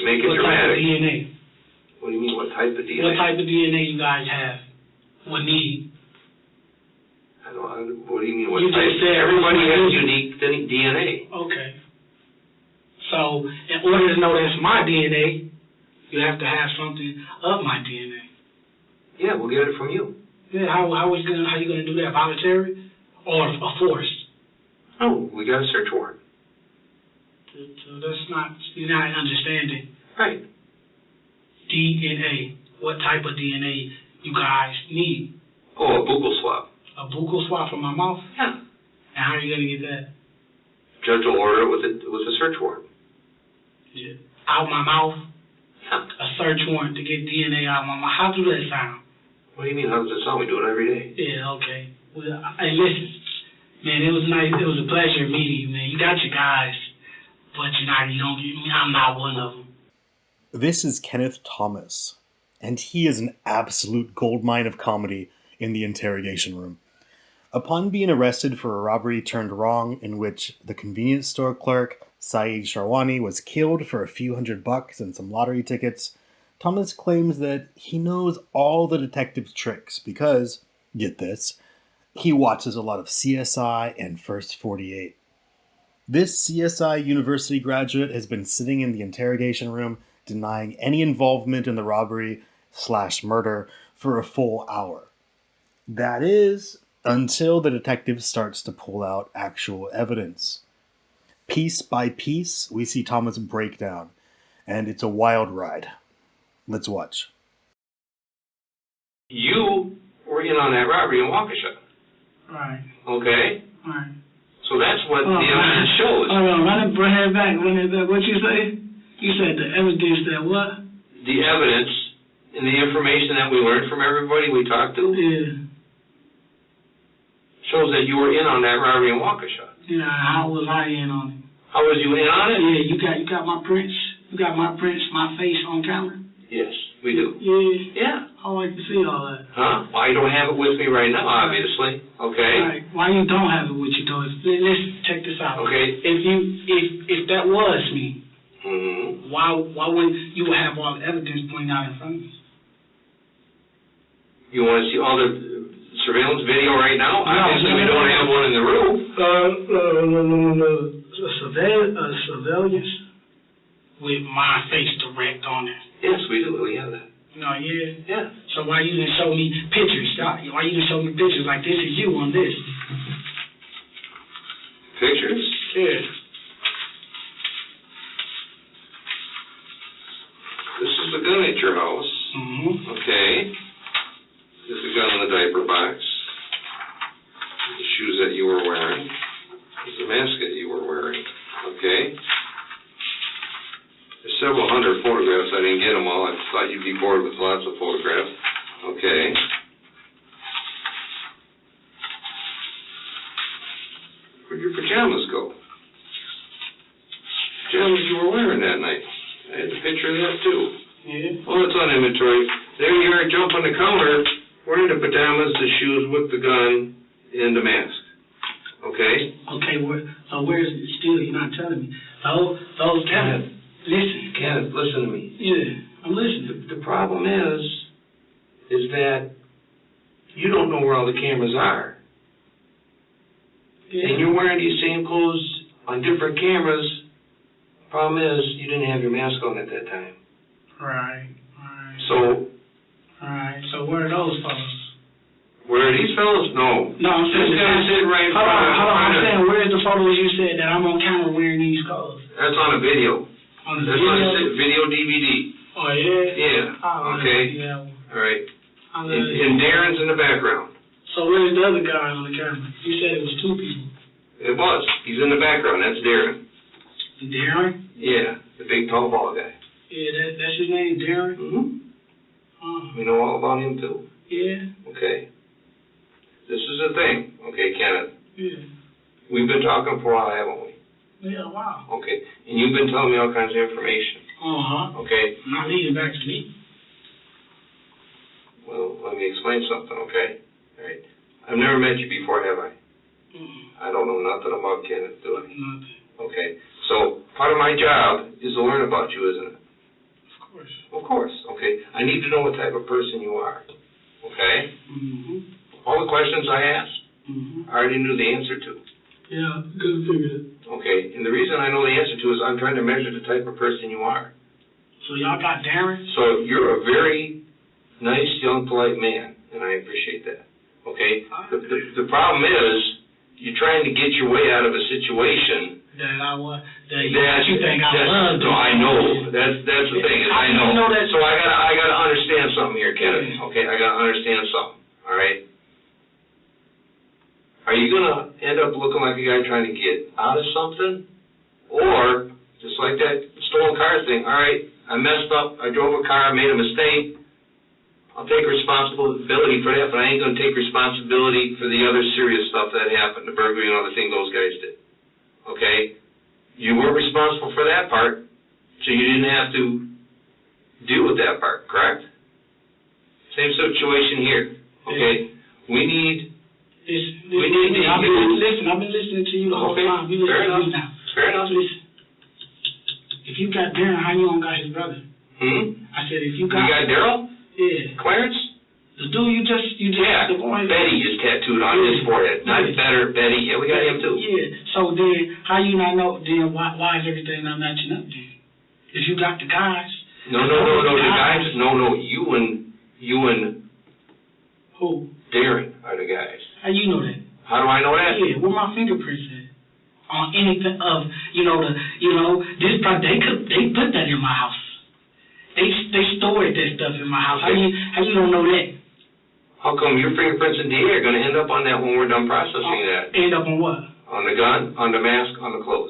make it dramatic. What type of DNA? What do you mean, what type of DNA? What type of DNA you guys have? What need? What do you mean, what you type? Just said everybody has unique DNA. Okay. So, in order to know that's my DNA, you have to have something of my DNA. Yeah, we'll get it from you. Yeah, how you gonna do that? Voluntary or forced? Oh, we got a search warrant. So that's not, you're not understanding. Right. DNA. What type of DNA you guys need? Oh, a buccal swab. A buccal swab from my mouth? Yeah. And how are you gonna get that? Judge will order it with a search warrant. Yeah. Out my mouth? Yeah. A search warrant to get DNA out of my mouth. How does that sound? What do you mean, how does it sound? We do it every day. Yeah, okay. Well, hey, listen, man, it was nice. It was a pleasure meeting you, man. You got your guys, but you don't get me. I'm not one of them. This is Kenneth Thomas, and he is an absolute goldmine of comedy in the interrogation room. Upon being arrested for a robbery turned wrong in which the convenience store clerk, Saeed Sharwani, was killed for a few $100 and some lottery tickets, Thomas claims that he knows all the detective's tricks because, get this, he watches a lot of CSI and First 48. This CSI University graduate has been sitting in the interrogation room denying any involvement in the robbery/murder for a full hour. That is, until the detective starts to pull out actual evidence. Piece by piece, we see Thomas break down, and it's a wild ride. Let's watch. You were in on that robbery in Waukesha. Right. Okay? Right. So that's what the evidence shows. Hold on, run it back. What you say? You said the evidence that what? The evidence and the information that we learned from everybody we talked to shows that you were in on that robbery in Waukesha. Yeah, how was I in on it? How was you in on it? Yeah, you got my prints. You got my prints, my face on camera. Yes, we do. Yeah. Yeah. I like to see all that. Huh? Well, you don't have it with me right now, obviously. Okay. Right. Why you don't have it with you though? Let's check this out. Okay. If that was me, why would you have all the evidence pointing out in front of me? You want to see all the surveillance video right now? No, obviously, we don't have one in the room. Surveillance with my face direct on it. Yes, we do. We have that. No, yeah. Yeah. So why you didn't show me pictures? Why you didn't show me pictures like this is you on this? Pictures? Yeah. This is the gun at your house. Okay. This is the gun in the diaper box. The shoes that you were wearing. This is the mask that you were wearing. Okay. There's several hundred photographs. I didn't get them all. I thought you'd be bored with lots of photographs. Okay. Where'd your pajamas go? Pajamas you were wearing that night. I had the picture of that too. Yeah. Well, it's on inventory. There you are, jumping the counter, wearing the pajamas, the shoes, with the gun, and the mask. Okay? Okay, so where's it still? You're not telling me. Those cameras. Kenneth, listen to me. Yeah, I'm listening. The problem is that you don't know where all the cameras are. Yeah. And you're wearing these same clothes on different cameras. Problem is, you didn't have your mask on at that time. Right. So where are those fellows? Where are these fellows? No. No, I'm saying... This guy's sitting right in front of... Hold on, I'm saying, where's the photos you said that I'm on camera wearing these clothes? That's on a video. On the That's video? on a video DVD. Oh, yeah? Yeah. Okay. Yeah. All right. And Darrin's in the background. So where's the other guy on the camera? You said it was two people. It was. He's in the background. That's Darrin. Darrin? Yeah. The big, tall, bald guy. Yeah, that's his name, Darrin? We know all about him, too. Yeah. Okay. This is the thing. Okay, Kenneth. Yeah. We've been talking for a while, haven't we? Yeah, wow. Okay. And you've been telling me all kinds of information. Okay. Not leading back to me. Well, let me explain something, okay? All right. I've never met you before, have I? I don't know nothing about Kenneth, do I? Nothing. Okay. So part of my job is to learn about you, isn't it? course. Of course, okay. I need to know what type of person you are, okay? All the questions I asked, I already knew the answer to. Yeah, good figure. Okay, and the reason I know the answer to is I'm trying to measure the type of person you are. So y'all got Darrin? So you're a very nice, young, polite man, and I appreciate that, okay? The problem is you're trying to get your way out of a situation that you think I love. No, I know. That's the thing. Is I know. So I gotta understand something here, Kenneth. Okay, I gotta understand something. All right. Are you gonna end up looking like a guy trying to get out of something, or just like that stolen car thing? All right, I messed up. I drove a car. I made a mistake. I'll take responsibility for that, but I ain't gonna take responsibility for the other serious stuff that happened, the burglary and other thing those guys did. Okay? You were responsible for that part, so you didn't have to deal with that part, correct? Same situation here. Okay? We need... Listen, I've been listening to you the whole time. You Fair enough. Now. Fair enough. Listen. If you got Darrin, how you don't got his brother? I said, if you got... You got Daryl? Yeah. Clarence? The dude you just yeah, Betty is tattooed on his forehead. Not better, Betty. Yeah, we got him too. Yeah. So then, how you not know? Then why is everything not matching up? Then, if you got the guys. No. The guys. No. You and. Who? Darrin are the guys. How you know that? How do I know that? Yeah. Where my fingerprints at? On anything of this part they put that in my house. They stored that stuff in my house. Okay. How you don't know that? How come your fingerprints and DA are going to end up on that when we're done processing that? End up on what? On the gun, on the mask, on the clothes.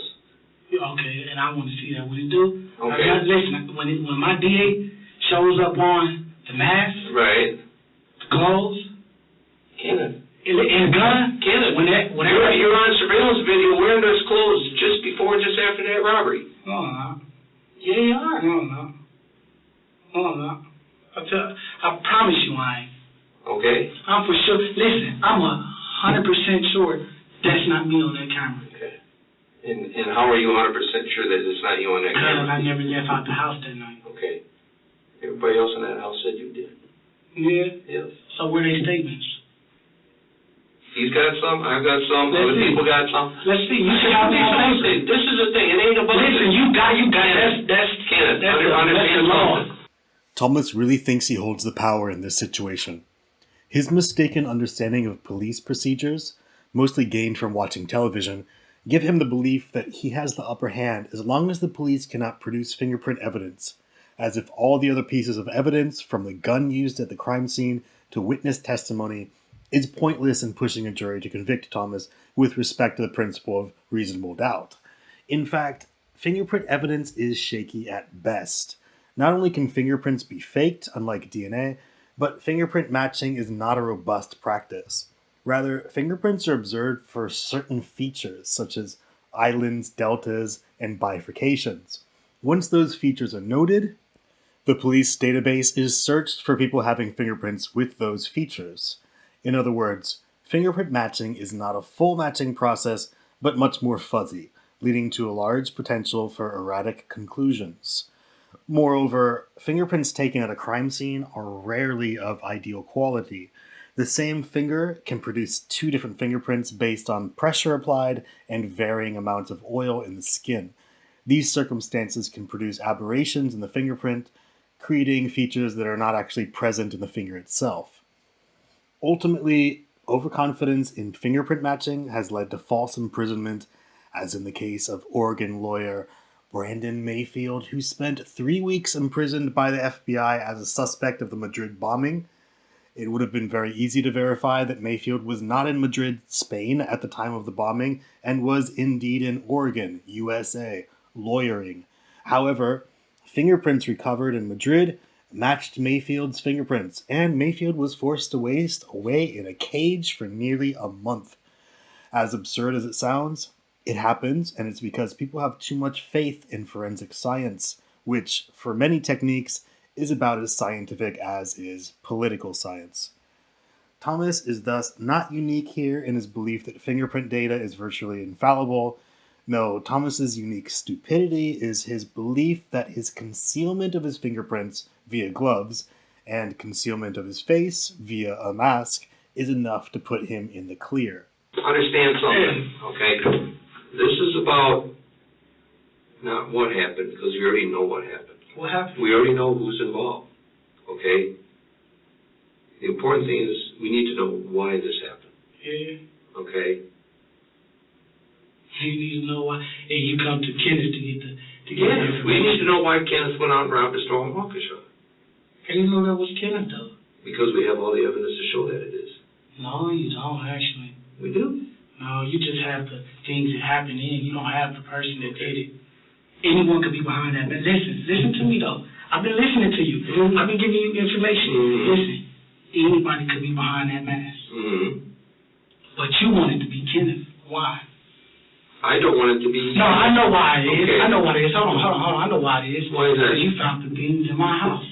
Okay, and I want to see that. Will it do? Okay. Listen, when my DA shows up on the mask, right, the clothes, Kenneth, and the gun, Kenneth, whenever you're on surveillance video wearing those clothes just after that robbery. No, I'm not. Yeah, you are. No, I'm not. No, I'm not. I promise you I ain't. Okay. I'm for sure. Listen, I'm 100% sure that's not me on that camera. Okay. And how are you 100% sure that it's not you on that camera? Because I never left out the house that night. Okay. Everybody else in that house said you did. Yeah? Yes. So where are their statements? He's got some, I've got some, other people got some. Let's see. You should have these. This is the thing. It ain't about Listen, you got that's Kenneth, that's understand law. Thomas really thinks he holds the power in this situation. His mistaken understanding of police procedures, mostly gained from watching television, give him the belief that he has the upper hand as long as the police cannot produce fingerprint evidence, as if all the other pieces of evidence, from the gun used at the crime scene to witness testimony, is pointless in pushing a jury to convict Thomas with respect to the principle of reasonable doubt. In fact, fingerprint evidence is shaky at best. Not only can fingerprints be faked, unlike DNA, but fingerprint matching is not a robust practice. Rather, fingerprints are observed for certain features, such as islands, deltas, and bifurcations. Once those features are noted, the police database is searched for people having fingerprints with those features. In other words, fingerprint matching is not a full matching process, but much more fuzzy, leading to a large potential for erratic conclusions. Moreover, fingerprints taken at a crime scene are rarely of ideal quality. The same finger can produce two different fingerprints based on pressure applied and varying amounts of oil in the skin. These circumstances can produce aberrations in the fingerprint, creating features that are not actually present in the finger itself. Ultimately, overconfidence in fingerprint matching has led to false imprisonment, as in the case of Oregon lawyer Brandon Mayfield, who spent 3 weeks imprisoned by the FBI as a suspect of the Madrid bombing. It would have been very easy to verify that Mayfield was not in Madrid, Spain at the time of the bombing, and was indeed in Oregon, USA, lawyering. However, fingerprints recovered in Madrid matched Mayfield's fingerprints, and Mayfield was forced to waste away in a cage for nearly a month. As absurd as it sounds, it happens, and it's because people have too much faith in forensic science, which, for many techniques, is about as scientific as is political science. Thomas is thus not unique here in his belief that fingerprint data is virtually infallible, No, Thomas's unique stupidity is his belief that his concealment of his fingerprints via gloves and concealment of his face via a mask is enough to put him in the clear. Understand something, okay? This is about not what happened, because we already know what happened. What happened? We already know who's involved, okay? The important thing is we need to know why this happened. Yeah. Okay? You need to know why. And you come to Kenneth to get the Yes, we need to know why Kenneth went out and robbed a store in Waukesha. How do you know that was Kenneth, though? Because we have all the evidence to show that it is. No, you don't, actually. We do? No, you just have the things that happen in. You don't have the person that did it. Anyone could be behind that. But listen to me, though. I've been listening to you. Mm-hmm. I've been giving you information. Mm-hmm. Listen, anybody could be behind that mask. Mm-hmm. But you want it to be Kenneth. Why? I don't want it to be... No, I know why it is. Okay. I know why it is. Hold on. I know why it is. Why is that? Because you found the things in my house.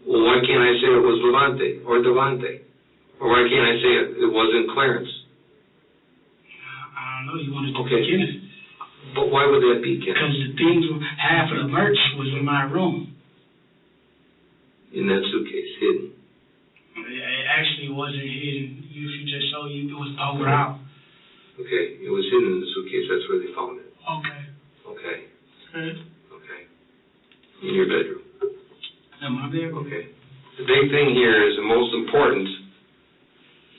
Well, why can't I say it was Levante or Devante? Or why can't I say it wasn't Clarence? I don't know. You wanted to Okay. be Kenneth. But why would that be, Because Kenneth? the things, half of the merch was in my room. In that suitcase, hidden. It actually wasn't hidden. If you just saw you, it was over out. Okay, it was hidden in the suitcase. That's where they found it. Okay. Okay. Good. Okay. In your bedroom. In my bedroom. Okay. The big thing here is, the most important,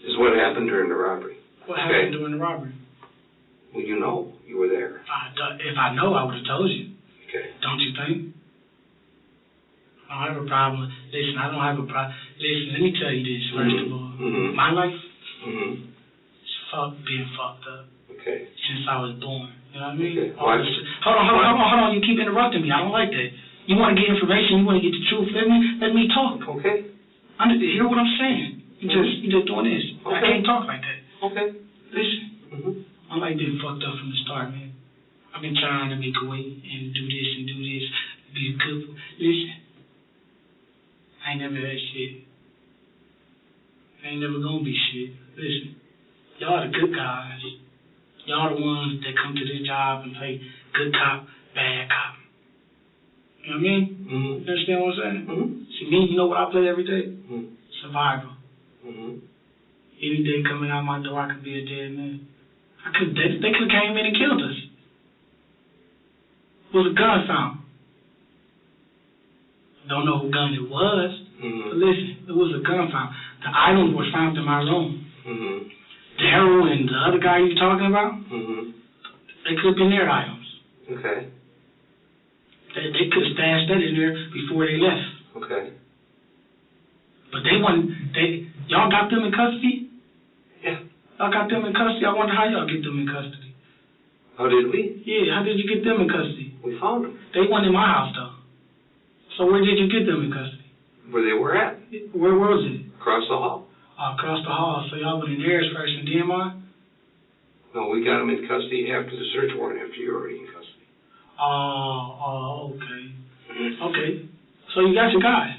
is what happened during the robbery. What happened during the robbery? Well, you know. You were there. If I know, I would have told you. Okay. Don't you think? I don't have a problem. Listen, I don't have a problem. Listen, let me tell you this, first of all. Mm-hmm. My life Mm-hmm. is being fucked up Okay. since I was born. You know what I mean? Okay. Hold on. You keep interrupting me. I don't like that. You want to get information. You want to get the truth. Let me talk. Okay. Hear what I'm saying. You just doing this. I Okay. can't talk like that. Okay. Listen. Mm-hmm. I like being fucked up from the start, man. I've been trying to make a way and do this, be good. Listen, I ain't never had shit. I ain't never gonna be shit. Listen, y'all the good guys. Y'all the ones that come to this job and play good cop, bad cop. You know what I mean? Mm-hmm. You understand what I'm saying? Mm-hmm. See, me, you know what I play every day? Mm-hmm. Survival. Mm-hmm. Any day coming out my door, I could be a dead man. They could have came in and killed us. It was a gun found. Don't know who gun it was. Mm-hmm. But listen, it was a gun found. The items were found in my room. Mm-hmm. Darrin and the other guy you're talking about, Mm-hmm. they could have been their items. Okay. They could have stashed that in there before they left. Okay. But y'all got them in custody? Yeah. Y'all got them in custody? I wonder how y'all get them in custody. How did we? Yeah, how did you get them in custody? We found them. They weren't in my house, though. So where did you get them in custody? Where they were at. Where was it? Across the hall. Across the hall. So y'all went in theirs first and then mine? No, we got them in custody after the search warrant, after you were already in custody. Okay. Okay. So you got your guys.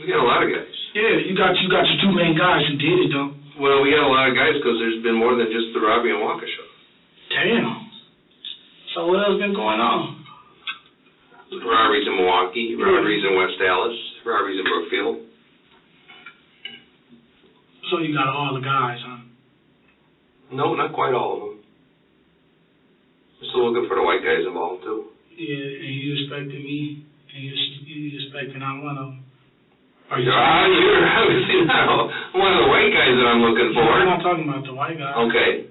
We got a lot of guys. Yeah, you got your two main guys who did it, though. Well, we got a lot of guys because there's been more than just the robbery in Waukesha. Damn. So what else been going on? Robberies in Milwaukee, robberies in West Dallas, robberies in Brookfield. So you got all the guys, huh? No, not quite all of them. We're still looking for the white guys involved, too. Yeah, and you expecting me, and you expecting I'm one of them. You're obviously not one of the white guys that I'm looking for. I'm not talking about the white guy. Okay.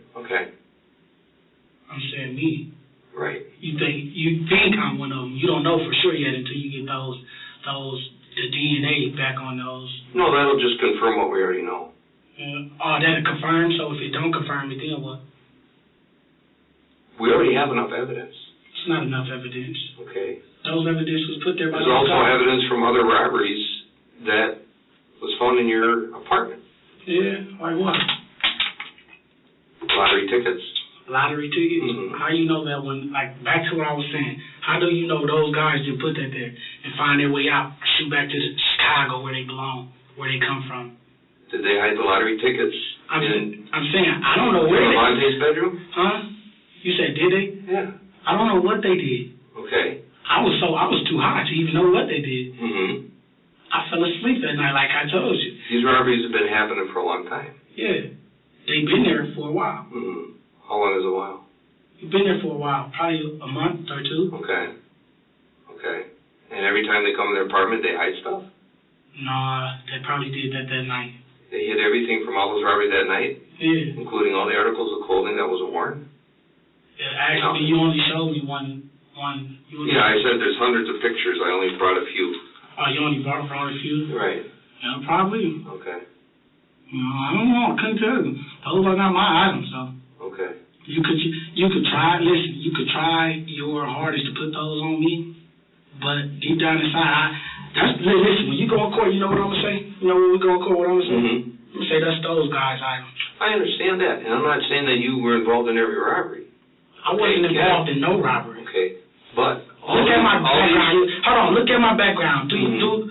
I'm saying me. Right. You think I'm one of them. You don't know for sure yet until you get the DNA back on those. No, that'll just confirm what we already know. That'll confirm. So if it don't confirm it, then what? We already have enough evidence. It's not enough evidence. Okay. Those evidence was put there by There's also evidence from other robberies that was found in your apartment. Yeah, like what? Lottery tickets. Lottery tickets? Mm-hmm. How you know that one? Like, back to what I was saying. How do you know those guys didn't put that there and find their way out, shoot back to Chicago where they belong, where they come from? Did they hide the lottery tickets I'm saying, I don't know where in Levante's bedroom? Huh? You said, did they? Yeah. I don't know what they did. Okay. I was too high to even know what they did. Mm-hmm. I fell asleep that night, like I told you. These robberies have been happening for a long time. Yeah. They've been there for a while. Mm-hmm. How long is a while? You've been there for a while, probably a month or two. Okay. Okay. And every time they come to their apartment, they hide stuff? Nah, they probably did that night. They hid everything from all those robberies that night? Yeah. Including all the articles of clothing that was worn? Yeah, actually, you only showed me one. Yeah, I said there's hundreds of pictures. I only brought a few. Oh, you only brought a few? Right. Yeah, probably. Okay. I don't know. I couldn't tell you. Those are not my items, so. Okay. You could try. Listen, you could try your hardest to put those on me, but deep down inside, listen. When you go in court, you know what I'm gonna say. You know when we go in court, what I'm gonna say. Mm-hmm. I'm gonna say that's those guys' items. I understand that, and I'm not saying that you were involved in every robbery. I wasn't involved in no robbery. Okay, but look at my background. Hold on, look at my background. Look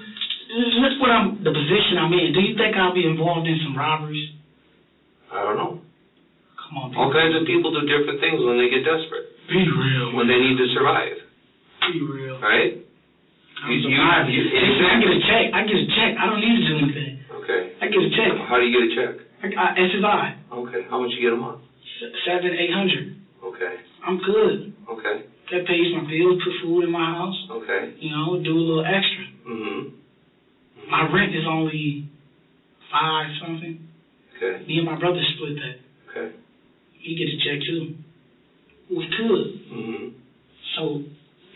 what the position I'm in. Do you think I'll be involved in some robberies? I don't know. Come on, all kinds of people do different things when they get desperate. Be real. When they need to survive. Be real. Right? I get a check. I don't need to do anything. Okay. I get a check. How do you get a check? SSI. Okay. How much you get a month? $700-800. Okay. I'm good. Okay. That pays my bills, put food in my house. Okay. You know, do a little extra. Mm-hmm. My rent is only $5 something. Okay. Me and my brother split that. Okay. He gets a check too. We could. Mm-hmm. So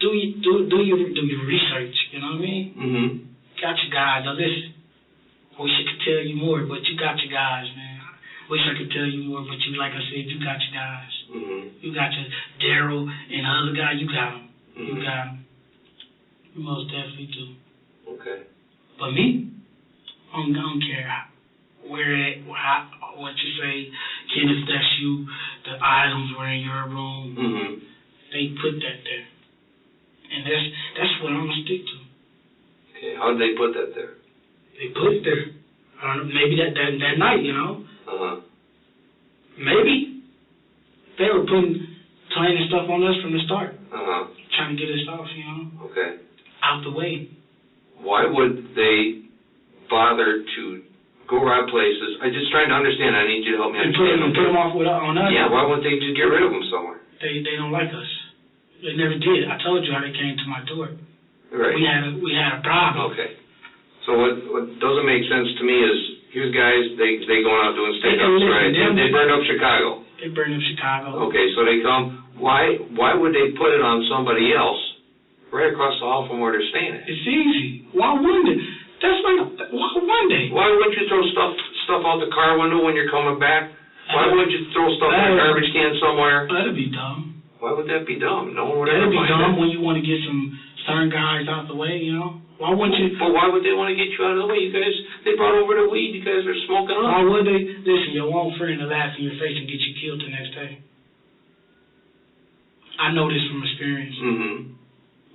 do your research. You know what I mean? Mm-hmm. Got your guys. Now listen. Wish I could tell you more, but you got your guys, man. Wish I could tell you more, but you, like I said, you got your guys. Mm-hmm. You got your Daryl and the other guy. You got them. Mm-hmm. You got them. You most definitely do. Okay. But me, I don't care where at, what you say, Kenneth, that's you, the items were in your room. Mm-hmm. They put that there. And that's what I'm going to stick to. Okay, how did they put that there? They put it there. I don't know, maybe that night, you know? Uh-huh. Maybe. They were planning stuff on us from the start. Uh-huh. Trying to get us off, you know? Okay. Out the way. Why would they bother to go around places? I'm just trying to understand. I need you to help me understand. Put them off on us? Yeah, why wouldn't they just get rid of them somewhere? They don't like us. They never did. I told you how they came to my door. Right. We had a problem. Okay. So what doesn't make sense to me is, here's guys, they going out doing stand-ups, right? They burned up Chicago. They burned up Chicago. Okay, so they come. Why would they put it on somebody else right across the hall from where they're staying at? It's easy. Why wouldn't it? That's like, one day. Why wouldn't you throw stuff out the car window when you're coming back? Why wouldn't you throw stuff in a garbage can somewhere? That'd be dumb. Why would that be dumb? No one would ever That'd be dumb that. when you want to get some certain guys out the way, you know? Why wouldn't you? But why would they want to get you out of the way? You guys, they brought over the weed. You guys are smoking up. Why would they? Listen, your one friend will laugh in your face and get you killed the next day. I know this from experience. Mm-hmm.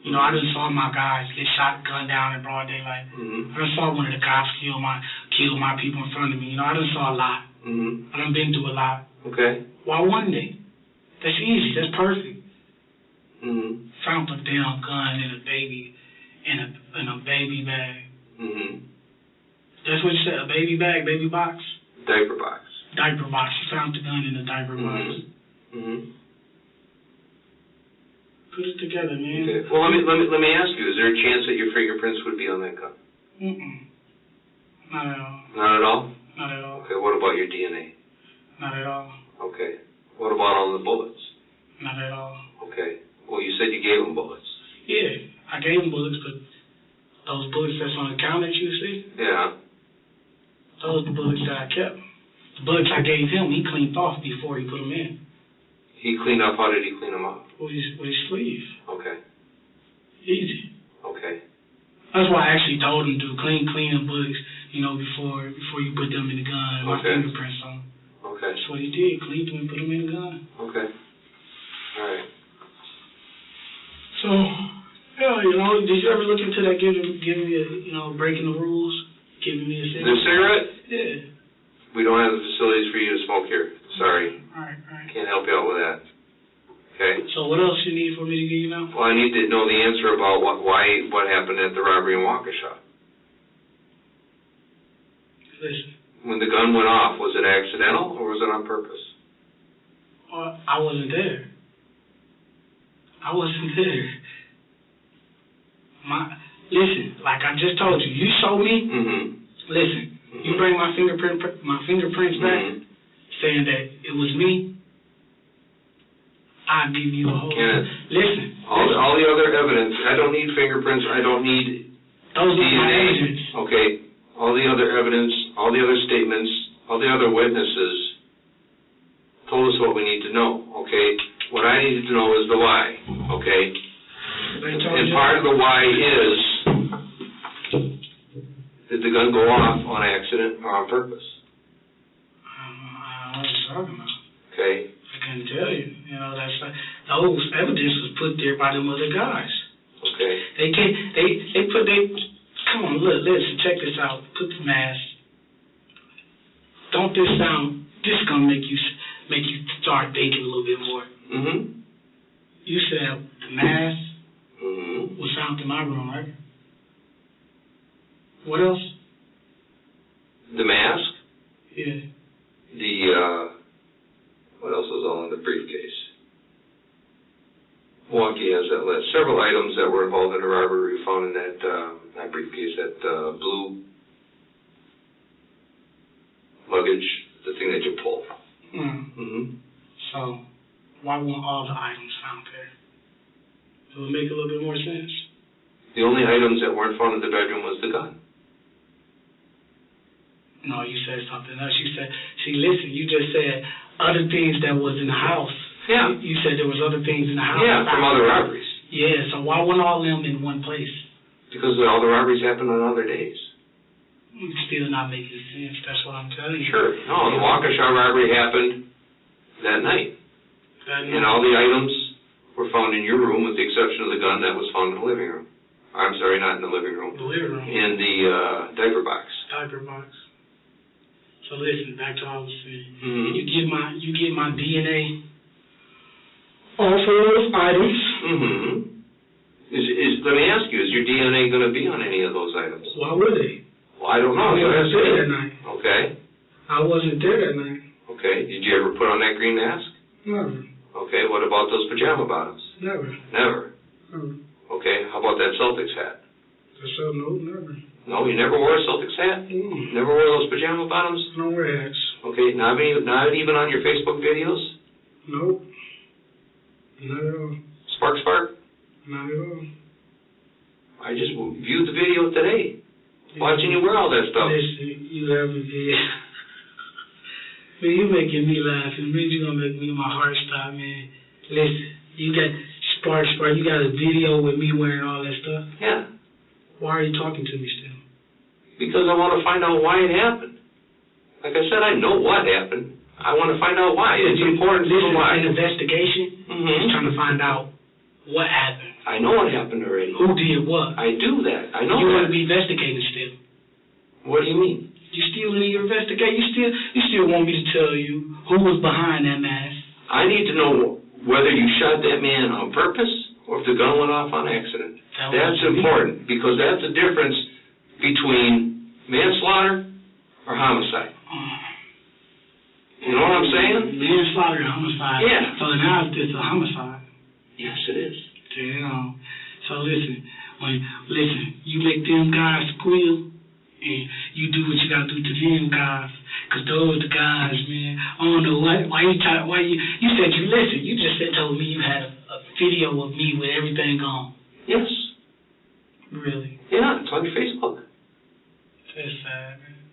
You know, I just saw my guys get shot, gunned down in broad daylight. Mm-hmm. I just saw one of the cops kill my people in front of me. You know, I just saw a lot. Mm-hmm. I done been through a lot. Okay. Why wouldn't they? That's easy. That's perfect. Mm-hmm. Found a damn gun in a baby bag. Mm-hmm. That's what you said, a baby bag, baby box? Diaper box. Diaper box. You found the gun in a diaper box. Mm-hmm. Put it together, man. Okay. Well, let me ask you, is there a chance that your fingerprints would be on that gun? Not at all. Not at all? Not at all. Okay, what about your DNA? Not at all. Okay. What about all the bullets? Not at all. Okay. Well, you said you gave them bullets. Yeah, I gave him bullets, but those bullets that's on the counter that you see? Yeah. Those are the bullets that I kept. The bullets I gave him, he cleaned off before he put them in. He cleaned up. How did he clean them up? With his sleeve. Okay. Easy. Okay. That's why I actually told him to clean the bullets, you know, before you put them in the gun. My fingerprints on them. Okay. That's what he did. Cleaned them and put them in the gun. Okay. All right. So, yeah, you know, did you ever look into that? Giving me a, you know, breaking the rules, giving me a cigarette. The cigarette? Yeah. We don't have the facilities for you to smoke here. Sorry. All right. Can't help you out with that. Okay? So what else you need for me to give you now? Well, I need to know the answer about what happened at the robbery in Waukesha. Listen. When the gun went off, was it accidental or was it on purpose? I wasn't there. I wasn't there. Listen, like I just told you, you showed me. Mm-hmm. Listen, you bring my fingerprints back, saying that it was me. I'll give you a whole. Kenneth, listen. All the other evidence. I don't need fingerprints. I don't need those DNA. are my evidence. Okay. All the other evidence, all the other statements, all the other witnesses told us what we need to know. Okay. What I needed to know is the why. Okay. And part of the why is, did the gun go off on accident or on purpose? I don't know what you're talking about. Okay. I couldn't tell you. You know, those evidence was put there by them other guys. Okay. Come on, look, listen, check this out. Put the mask. Don't this gonna make you start thinking a little bit more. Mm-hmm. You said the mask Mm-hmm. was found in my room, right? What else? The mask. Yeah. What else was all in the briefcase? Milwaukee has that list. Several items that were involved in the robbery were found in that briefcase, that blue luggage, the thing that you pull. Mm-hmm. So, why weren't all the items found there? It would make a little bit more sense. The only items that weren't found in the bedroom was the gun. No, you said something else. You said, listen, you just said other things that was in the house. Yeah. You said there was other things in the house. Yeah, from other robberies. Yeah, so why weren't all of them in one place? Because all the robberies happened on other days. It's still not making sense. That's what I'm telling you. Sure. No, the Waukesha robbery happened that night. And all the items were found in your room with the exception of the gun that was found in the living room. I'm sorry, not in the living room. The living room. In the diaper box. Diaper box. So listen, back to what I was saying. Mm-hmm. You get my DNA off of those items. Mm-hmm. Let me ask you, is your DNA going to be on any of those items? Why would they? Well, I don't know. I wasn't there that night. Okay. I wasn't there that night. Okay. Did you ever put on that green mask? Never. Okay. What about those pajama bottoms? Never. Never. Never. Okay. How about that Celtics hat? No, never. No, you never wore a Celtics hat? Never wore those pajama bottoms? No wear hats. Okay. Not even on your Facebook videos? Nope. Not at all. Spark? Not at all. I just viewed the video today. Watching you wear all that stuff. Listen, you have a video. Man, you making me laugh, and man, you gonna make my heart stop, man. Listen, you got Spark, you got a video with me wearing all that stuff? Yeah. Why are you talking to me still? Because I want to find out why it happened. Like I said, I know what happened. I want to find out why. It's important to know why. This is an investigation. He's trying to find out what happened. I know what happened already. Who did what? I do that. I know you that. want to be investigating still. What do you mean? You still in your investigation? You still want me to tell you who was behind that mask? I need to know whether you shot that man on purpose or if the gun went off on accident. That's important because that's the difference between manslaughter or homicide. You know what I'm saying? Manslaughter and homicide. Yeah. So now it's a homicide. Yes, it is. Damn. So listen, you make them guys squeal, and you do what you gotta do to them guys, cause those the guys, man. I don't know why you said you listen. You just told me you had a video of me with everything on. Yes. Really? Yeah, it's on your Facebook. That's sad, man.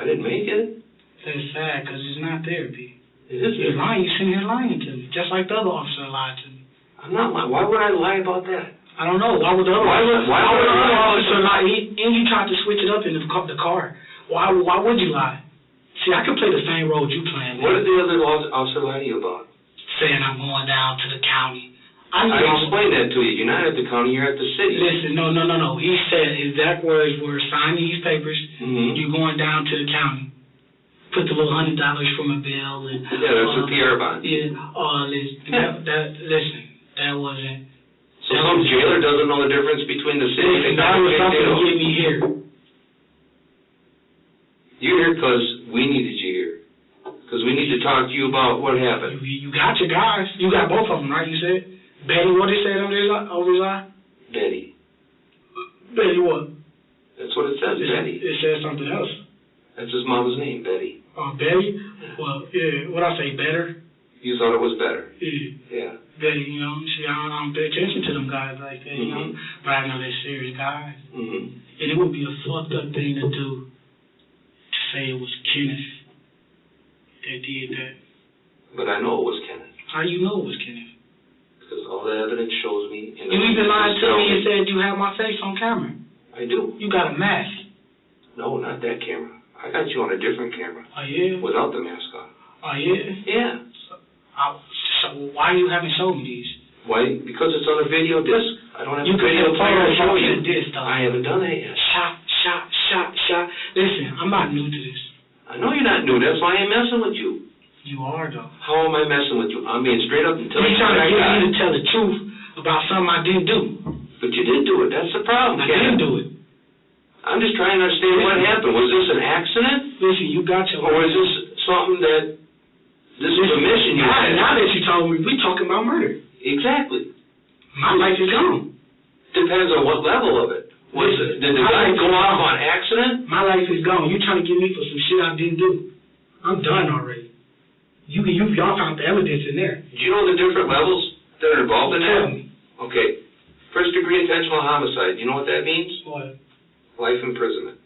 I didn't make it. That's sad, cause it's not there, B. It is there. You're lying. You're sitting here lying to me, just like the other officer lied to me. I'm not lying. Why would I lie about that? I don't know. Why would the other officer lie? And you tried to switch it up in the car. Why would you lie? See, I can play the same role you playing. What did the other officer lie to you about? Saying I'm going down to the county. I explained that to you. You're not at the county. You're at the city. Listen, no. He said his exact words were, sign these papers. You're going down to the county. put the little $100 for my bill and Yeah, that's a PR bond. Yeah, all this. Listen, that wasn't. So some jailer doesn't know the difference between the city and the that was something to deal. get me here. You're here because we needed you here. Because we need to talk to you about what happened. You got your guys. You got both of them, right? You said Betty. What they said over his eye? Betty. Betty what? That's what it says, Betty. It says something else. That's his mama's name, Betty. Oh, Betty? Well, yeah. What I say, better? You thought it was better. Yeah. Betty, you know. See, I don't pay attention to them guys like that, you know. But I know they're serious guys. And it would be a fucked up thing to do to say it was Kenneth that did that. But I know it was Kenneth. How you know it was Kenneth? Because all the evidence shows me. You even lied to me and said you had my face on camera. I do. You got a mask. No, not that camera. I got you on a different camera. Oh, yeah? Without the mask on. Oh, yeah? Yeah. So why you haven't showed me these? Why? Because it's on a video disc. I don't have a video player to show you. I haven't done that yet. Shot. Listen, I'm not new to this. I know you're not new. That's why I ain't messing with you. You are, though. How am I messing with you? I'm being straight up and telling you. You're trying to get me to tell the truth about something I didn't do. But you did do it. That's the problem, I Ken. didn't do it. I'm just trying to understand what happened. Was this an accident? Listen, you got your... Or was this something that... This was a mission you had? Now that you told me, we talking about murder. Exactly. My life is gone. Depends on what level of it. Did the guy go off on accident? My life is gone. You trying to get me for some shit I didn't do. I'm done already. Y'all found the evidence in there. Do you know the different levels that are involved in that? Tell me. Okay. First degree intentional homicide. Do you know what that means? What? Life imprisonment.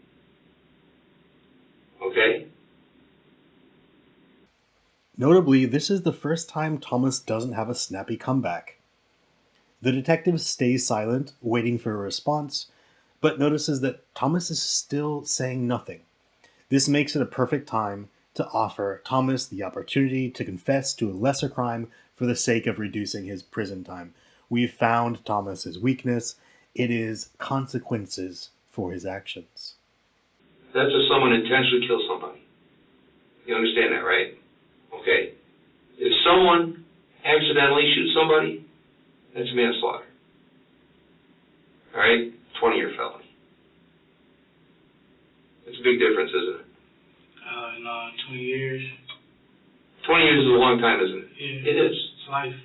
Okay? Notably, this is the first time Thomas doesn't have a snappy comeback. The detective stays silent, waiting for a response, but notices that Thomas is still saying nothing. This makes it a perfect time to offer Thomas the opportunity to confess to a lesser crime for the sake of reducing his prison time. We've found Thomas's weakness. It is consequences for his actions. That's if someone intentionally kills somebody. You understand that, right? Okay. If someone accidentally shoots somebody, that's manslaughter. All right? 20-year felony. It's a big difference, isn't it? No, 20 years. 20 years is a long time, isn't it? Yeah. It is. It's life.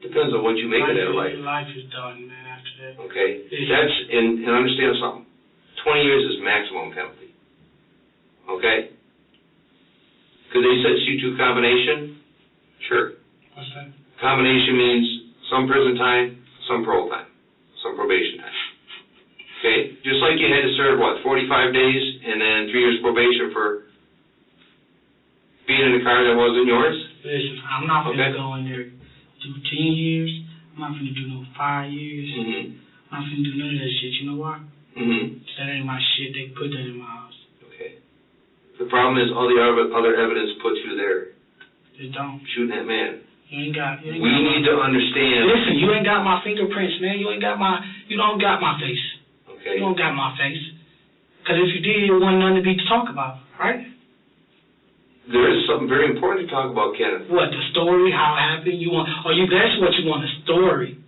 Depends on what you make of that life. Life is done, man, after that. Okay? Yeah. That's, and understand something. 20 years is maximum penalty. Okay? Could they sentence you to a combination? Sure. What's that? Combination means some prison time, some parole time, some probation time. Okay? Just like you had to serve, 45 days and then 3 years probation for being in a car that wasn't yours? Listen, I'm not going to go in there do 10 years. I'm not going to do no 5 years. I'm not going to do none of that shit. You know why? That ain't my shit. They put that in my house. Okay. The problem is all the other evidence puts you there. They don't. Shooting that man. You ain't got we need to understand. Listen, you ain't got my fingerprints, man. You don't got my face. Okay. You don't got my face. Because if you did, it wasn't nothing to be to talk about, right? There is something very important to talk about, Kenneth. What, the story, how it happened? That's what you want, a story.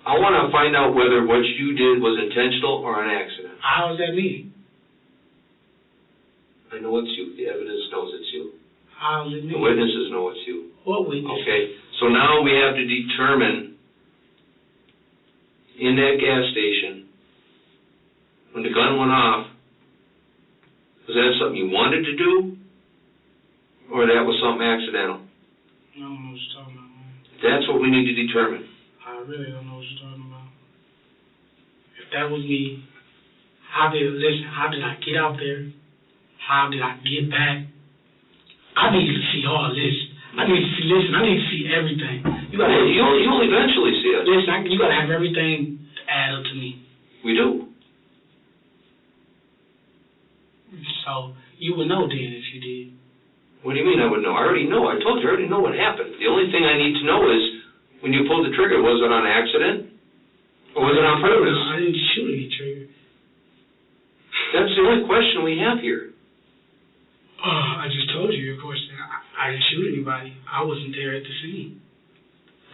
I want to find out whether what you did was intentional or an accident. How does that mean? I know it's you. The evidence knows it's you. How does it mean? The witnesses know it's you. What witnesses? Okay. So now we have to determine in that gas station when the gun went off, was that something you wanted to do or that was something accidental? I don't know what you're talking about, man. That's what we need to determine. I really don't know what you're talking about. If that was me, how did I get out there? How did I get back? I need to see all this. I need to see everything. You'll eventually see it. Listen, you gotta have everything add up to me. We do. So you would know then if you did. What do you mean I would know? I already know. I told you I already know what happened. The only thing I need to know is when you pulled the trigger, was it on accident or was it on purpose? No, I didn't shoot any trigger. That's the only question we have here. I just told you, of course, I didn't shoot anybody. I wasn't there at the scene.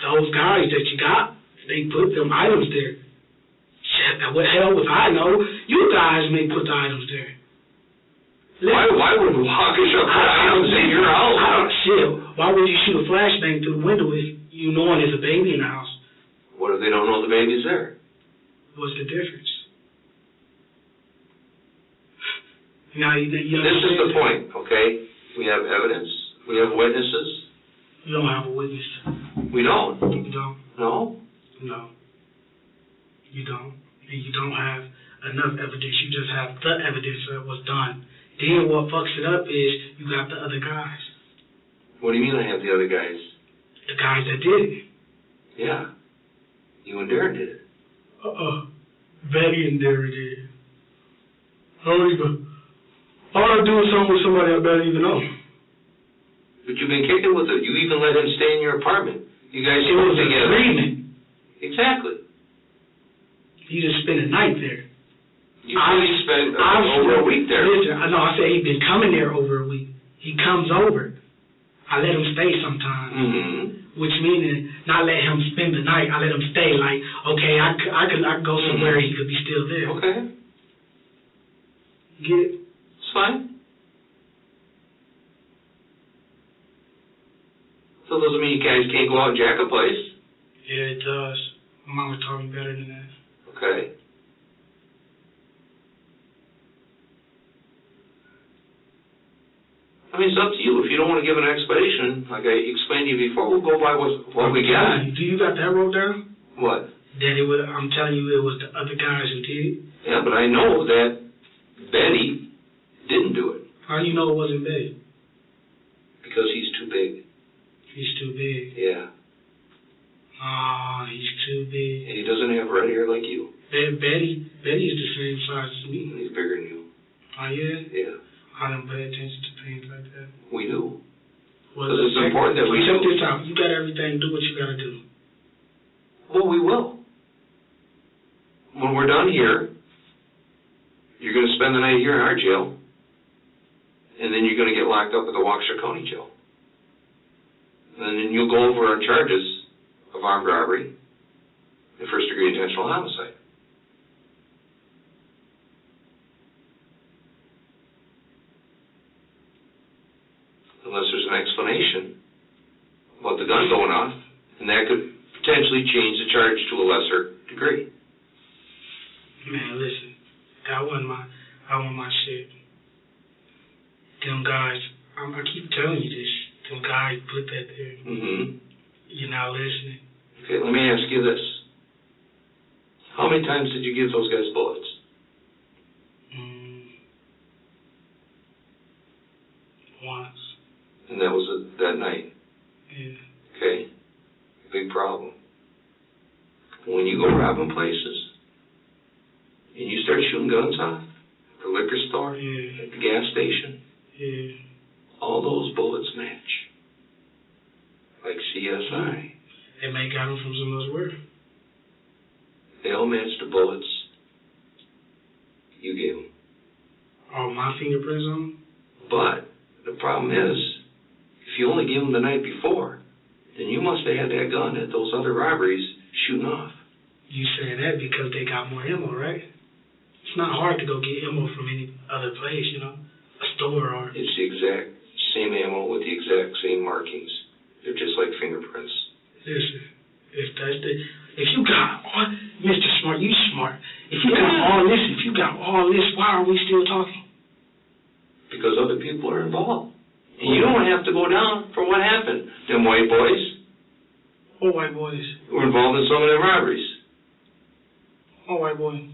Those guys that you got, they put them items there. Shit, what hell was I know? You guys may put the items there. Why would Waukesha put items in your house? Shit, why would you shoot a flashbang through the window if you knowing there's a baby in the house? What if they don't know the baby's there? What's the difference? Now, you this is the point, okay? We have evidence. We have witnesses. You don't have a witness. We don't. You don't. No? No. You don't. You don't have enough evidence. You just have the evidence that was done. Then what fucks it up is you got the other guys. What do you mean I have the other guys? The guys that did it. Yeah. You and Darrin did it. Betty and Darrin did it. I want to do something with somebody I don't even know. But you've been kicking with it. You even let him stay in your apartment. You guys it was together. An agreement. Exactly. He just spent a night there. You really spent over a week there. Listen, I know I said he'd been coming there over a week. He comes over. I let him stay sometimes. Mm-hmm. Which meaning not let him spend the night. I let him stay like, okay, I could go somewhere he could be still there. Okay. Get it? It's fine. So doesn't mean you guys can't go out and jack a place. Yeah, it does. Mama taught me better than that. Okay. I mean, it's up to you. If you don't want to give an explanation, like I explained to you before, we'll go by what we got. Do you got that wrote down? What? That I'm telling you, it was the other guys who did it. Yeah, but I know that Betty didn't do it. How do you know it wasn't Betty? Because he's too big. He's too big. Yeah. He's too big. And he doesn't have red hair like you. Betty is the same size as me. He's bigger than you. Oh, yeah? Yeah. I don't pay attention to things like that. We do. Well, because it's important that we check this out. You got everything. Do what you got to do. Well, we will. When we're done here, you're going to spend the night here in our jail, and then you're going to get locked up at the Waukesha County jail. And then you'll go over our charges of armed robbery and first-degree intentional homicide. Unless there's an explanation about the gun going off, and that could potentially change the charge to a lesser degree. Man, listen, that wasn't my shit. Them guys, I keep telling you this, them guys put that there. Mm-hmm. You're not listening. Okay, let me ask you this. How many times did you give those guys bullets? Once. And that was that night? Yeah. Okay. Big problem. When you go robbing places, and you start shooting guns off, at the liquor store, at the gas station, all those bullets match. Like CSI. They may got them from some elsewhere. They all match the bullets you gave them. Oh, my fingerprints on them? But the problem is, if you only gave them the night before, then you must have had that gun at those other robberies shooting off. You saying that because they got more ammo, right? It's not hard to go get ammo from any other place, you know, a store or... It's the exact same ammo with the exact same markings. They're just like fingerprints. Listen, if you got all... Mr. Smart, you smart. If you got all this, why are we still talking? Because other people are involved. And you don't have to go down for what happened. Them white boys. What white boys? Were involved in some of the robberies. What white boy?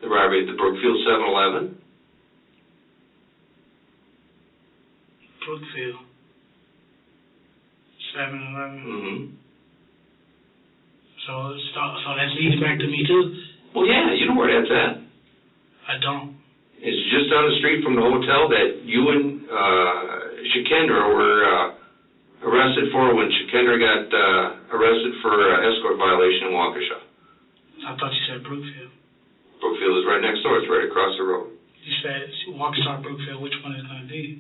The robbery at the Brookfield 7-Eleven. Brookfield 7-Eleven. Mm-hmm. So that leads back to me too? Well, yeah, you know where that's at. I don't. It's just down the street from the hotel that you and Shakendra were arrested for when Shakendra got arrested for escort violation in Waukesha. I thought you said Brookfield. Brookfield is right next door. It's right across the road. You said Waukesha, Brookfield, which one is going to be?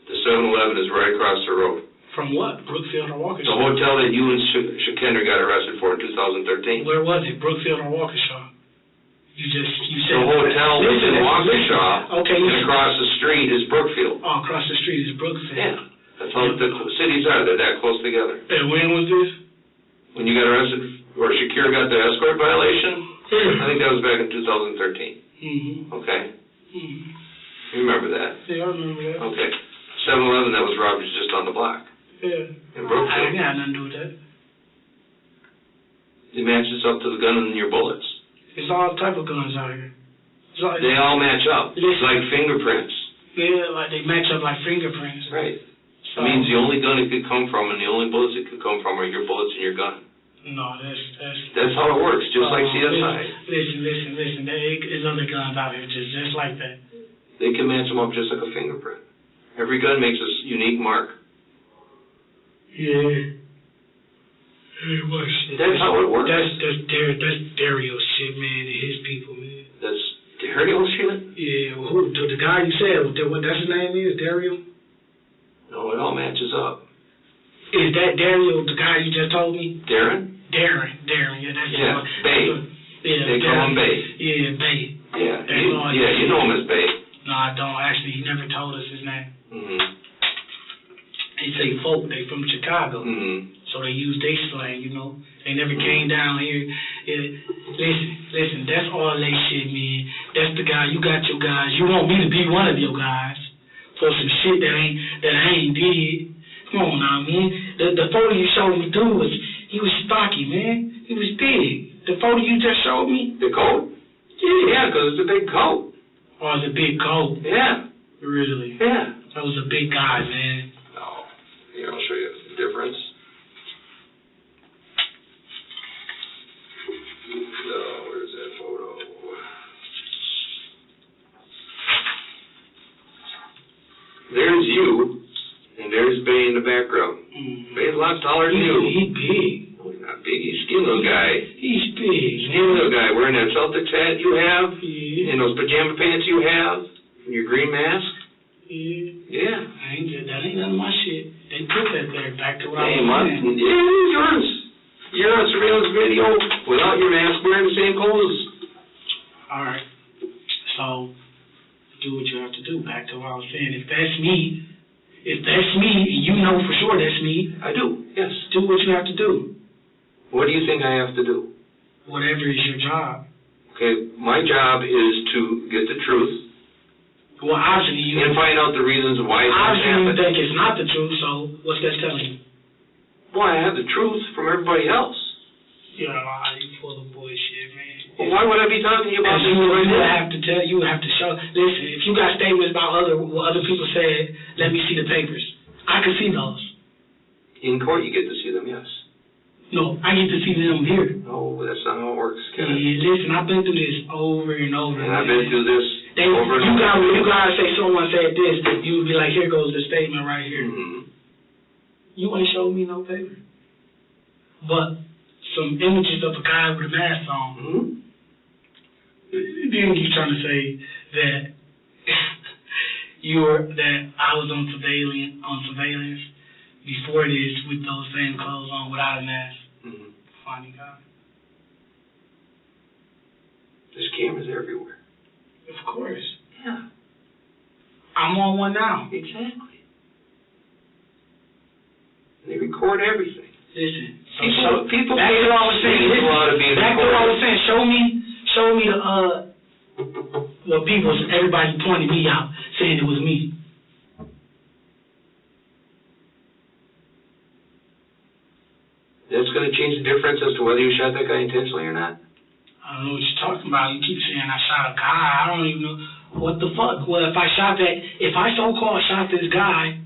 The 7-Eleven is right across the road. From what? Brookfield or Waukesha? The hotel that you and Shakender got arrested for in 2013. Where was it? Brookfield or Waukesha? You said... The hotel was in Waukesha, okay, and across the street is Brookfield. Oh, across the street is Brookfield. Yeah, that's how the cities are. They're that close together. And when was this? When you got arrested, or Shakir got the escort violation, I think that was back in 2013. Okay. You remember that? Yeah, I remember that. Okay. 7-Eleven, that was robbery just on the block. Yeah. In Brookfield. I didn't have nothing to do with that. It matches up to the gun and your bullets. It's all type of guns out here. They all match up. It's like fingerprints. Yeah, like they match up like fingerprints. Right. It means the only gun it could come from and the only bullets it could come from are your bullets and your gun. No, that's how it works, just like CSI. Listen. There's other guns out here just like that. They can match them up just like a fingerprint. Every gun makes a unique mark. Yeah. Hey, what shit? That's how it works. That's Dario shit, man, and his people, man. That's Dario shit? Yeah, well, the guy you said, what that's his name is, Dario? No, it all matches up. Is that Dario, the guy you just told me? Darrin, yeah, that's Bay. They call him Bay. Yeah, Bay. Yeah, you know him as Bay. No, I don't. Actually, he never told us his name. They say folk, they from Chicago. So they use their slang, you know. They never came down here. Listen, that's all they shit, man. That's the guy, you got your guys. You want me to be one of your guys for some shit that I ain't did. Come on now, man. The photo you showed me through he was stocky, man. He was big. The photo you just showed me? The coat? Yeah, because it's a big coat. Oh, it's a big coat? Yeah. Really? Yeah. That was a big guy, man. No. Here, I'll show you the difference. So, where's that photo? There's you, and there's Bay in the background. Bay's a lot taller than you. He's big. Oh, he's not big. He's a skinny little guy. He's big. Skinny little guy wearing that Celtics hat you have, and those pajama pants you have, and your green mask. Yeah. That ain't none of my shit. They put that there back to what I was saying. Yeah, yours. You're on surveillance video without your mask, wearing the same clothes. All right. So, do what you have to do. Back to what I was saying. If that's me, and you know for sure that's me. I do, yes. Do what you have to do. What do you think I have to do? Whatever is your job. Okay, my job is to get the truth. Well, obviously you... And find out the reasons why it's obviously happened. you think it's not the truth, so what's that telling you? Well, I have the truth from everybody else. Yeah, you full of bullshit, man. Well, why would I be talking to you about this right now? You have to show... Listen, if you got statements about what other people said, let me see the papers. I can see those. In court, you get to see them, yes. No, I get to see them here. No, that's not how it works, Kenneth. Yeah, listen, I've been through this over and over. And I've been through this over and over. You gotta say someone said this, you would be like, here goes the statement right here. You ain't showed me no paper. But some images of a guy with a mask on. Then you're trying to say that that I was on surveillance before this with those same clothes on without a mask. Funny guy. There's cameras everywhere. Of course. Yeah. I'm on one now. Exactly. They record everything. Listen. People back to what I was saying. Back to what I was saying. Show me the everybody pointed me out, saying it was me. That's going to change the difference as to whether you shot that guy intentionally or not? I don't know what you're talking about. You keep saying I shot a guy. I don't even know. What the fuck? Well, if I so-called shot this guy,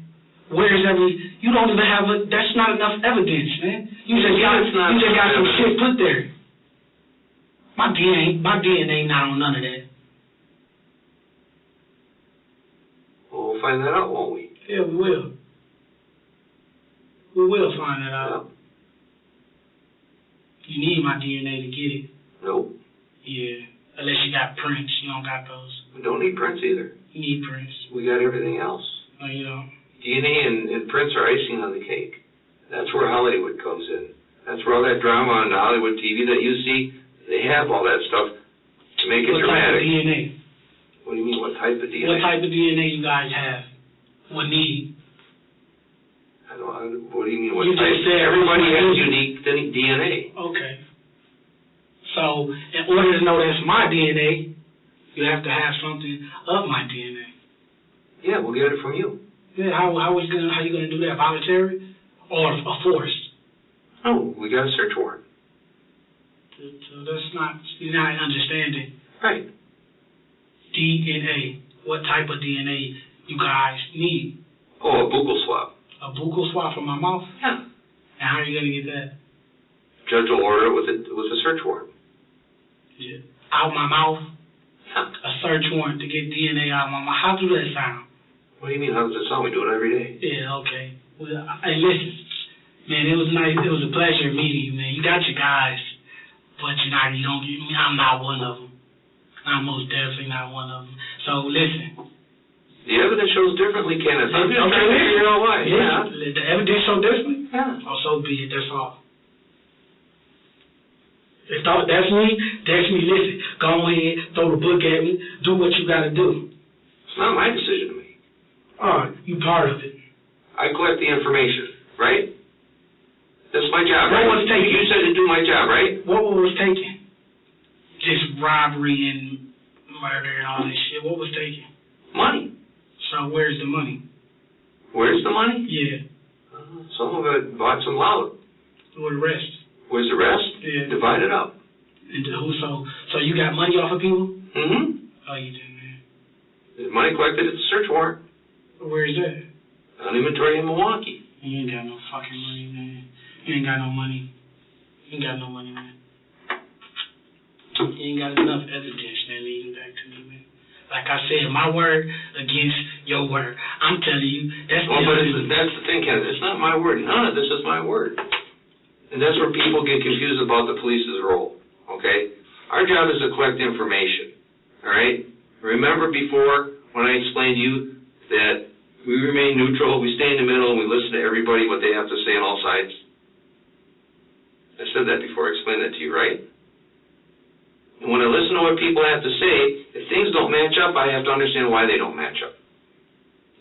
you don't even have that's not enough evidence, man. You just got some shit put there. My DNA not on none of that. Well, we'll find that out, won't we? Yeah, we will. We will find that out. Yeah. You need my DNA to get it. Nope. Yeah, unless you got got prints. You don't got those. We don't need prints either. You need prints. We got everything else. No, you don't. DNA and prints are icing on the cake. That's where Hollywood comes in. That's where all that drama on the Hollywood TV that you see, they have all that stuff to make it dramatic. What type of DNA? What do you mean, what type of DNA? What type of DNA you guys have? What need? What do you mean, what You type? just said Everybody has unique DNA. Okay. So, in order to know that's my DNA, you have to have something of my DNA. Yeah, we'll get it from you. Yeah, how you gonna do that? Voluntary or a forced? Oh, we got a search warrant. So that's not, you're not understanding. Right. DNA. What type of DNA you guys need? Oh, a buccal swab. A buccal swab from my mouth? Yeah. And how are you gonna get that? Judge will order it with a search warrant. Yeah. Out my mouth? Yeah. A search warrant to get DNA out my mouth. How do that sound? What do you mean, how does it sound? We do it every day. Yeah, okay. Well, hey, listen, man, it was nice. It was a pleasure meeting you, man. You got your guys, but you don't get me. I'm not one of them. I'm most definitely not one of them. So listen. The evidence shows differently, Kenneth. I'm just Okay, trying to figure out why. Yeah. The evidence shows differently? Yeah. Oh, so be it. That's all. If that's me, listen. Go ahead, throw the book at me, do what you got to do. It's not my decision to make. All right, you part of it. I collect the information, right? That's my job, right? What was taken? You said to do my job, right? What was taken? Just robbery and murder and all this shit. What was taken? Money. So where's the money? Where's the money? Yeah. Some of it bought some loud. Where the rest? Where's the rest? Yeah. Divide it up. And who? So you got money off of people? Mm-hmm. Oh, you did, man. The money collected at the search warrant. Where is that? On inventory in Milwaukee. You ain't got no fucking money, man. You ain't got no money. You ain't got no money, man. You ain't got enough evidence that leading back to me, man. Like I said, my word against your word. I'm telling you, that's that's the thing, Kenneth. It's not my word. None of this is my word. And that's where people get confused about the police's role, okay? Our job is to collect information, all right? Remember before when I explained to you that we remain neutral, we stay in the middle, and we listen to everybody, what they have to say on all sides? I said that before. I explained that to you, right? And when I listen to what people have to say, if things don't match up, I have to understand why they don't match up.